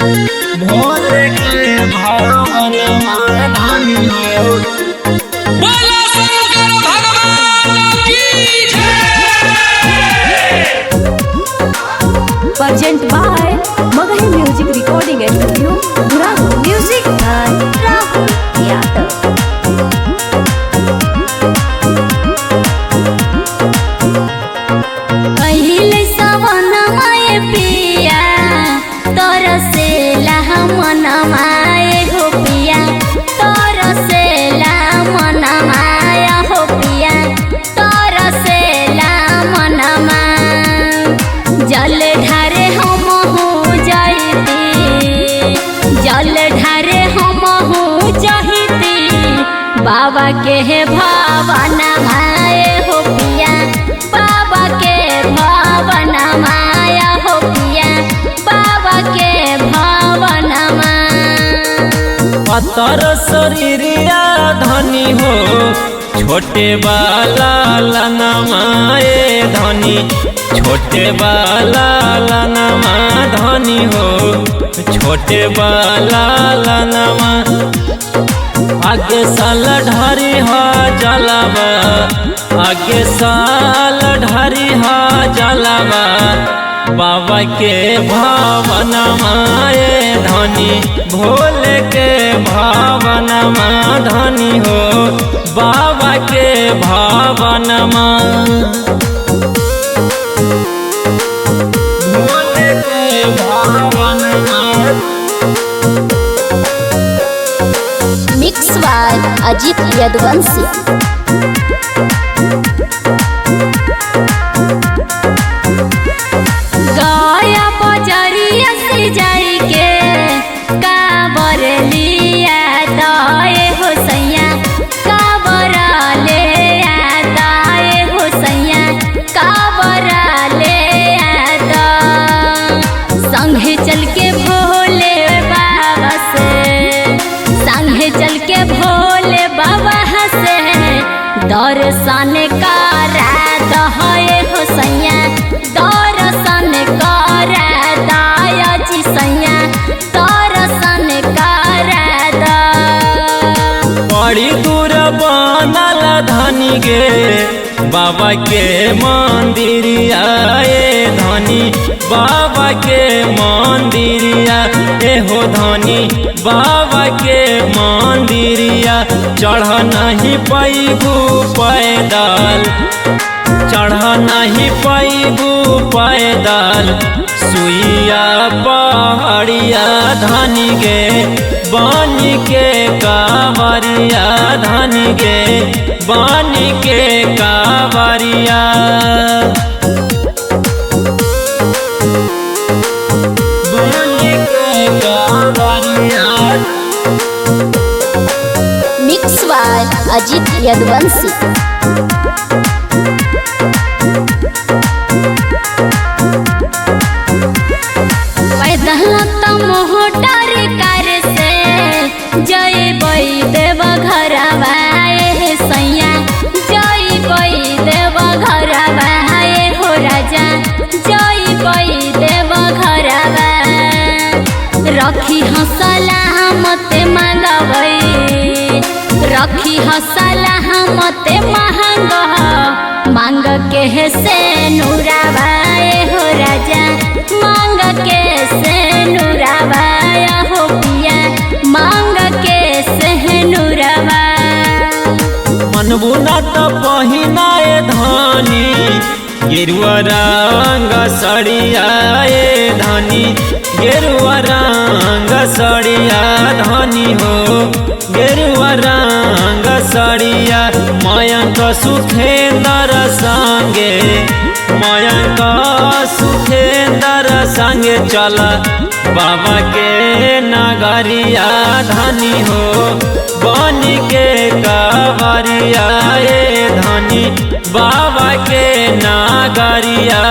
भोले के भवन धनी हो। बोलो शंकर भगवान की जय। Present by Magahi Music Recording Studio, Durand. Music by Rahul Yadav. पहिले सवन माए पिया तोर से मन माए हो पिया, तोर से मन माया हो पिया, तोर से मन मा जल ढारे हम हो जाइती, जल ढारे हम हो जाइती बाबा के भवन माए हो पिया, बाबा के भवन माया हो पिया, बाबा के भवन मा पत्थर शरीरिया धनी हो, छोटे बाला लनमाए धनी, छोटे बाला लनमा धनी हो, छोटे बाला लनमा। आगे साल ढारी हा जलावा, आगे साल ढारी हा जलावा बाबा के भवन माए धनी, भोले के भवन धनी हो, बाबा के भवन भोले के भवन। Mix by Ajit Yaduvanshi. गया बजरिया से जाई के काबर लिया दाए हो सैया, काबर ले दाए हो सैया, काबर ले दा संगे चल के भोले बाबा से, संगे चल के भोले बाबा से दर्शन करा दहे हो सैया, दर्शन करा दाया जी सैया, दर्शन करा दा। बड़ी दूर बनल धनी गे बाबा के मंदिरिया ए धनी, बाबा के मंदिरिया एहो धनी, बाबा के मंदिरिया चढ़ नहीं पैबू पैदल, चढ़ नहीं पैबू पैदल सुइया पहाड़िया धनी गे, बानी के कांवरिया धनी गे, बानी के कांवरिया। बानी के कांवरिया। Mix by Ajit Yaduvanshi. पैदल मोटर कार से जय बई देव घरवा ए सैया, जय बई देव घरवा ए हो राजा, जय बई देव घरवा। रखी हसला मत मांगबई, रखी हसला मत महंग मांग के से नूरावा ए हो राजा, मांग के से नूरावा हो पिया, मांग के से नूरावा। मनबू न तो पहिनाए धनी गेरुआ रंग सड़िया ए धनी, गेरुआ रंग सड़िया धनी हो, गेरुआ रंग सड़िया। मयंक सुखेंदर संगे, मयंक सुखेंदर संगे चल बाबा के नगरिया धनी हो, बनी के कांवरिया ए धनी, बाबा के नगरिया।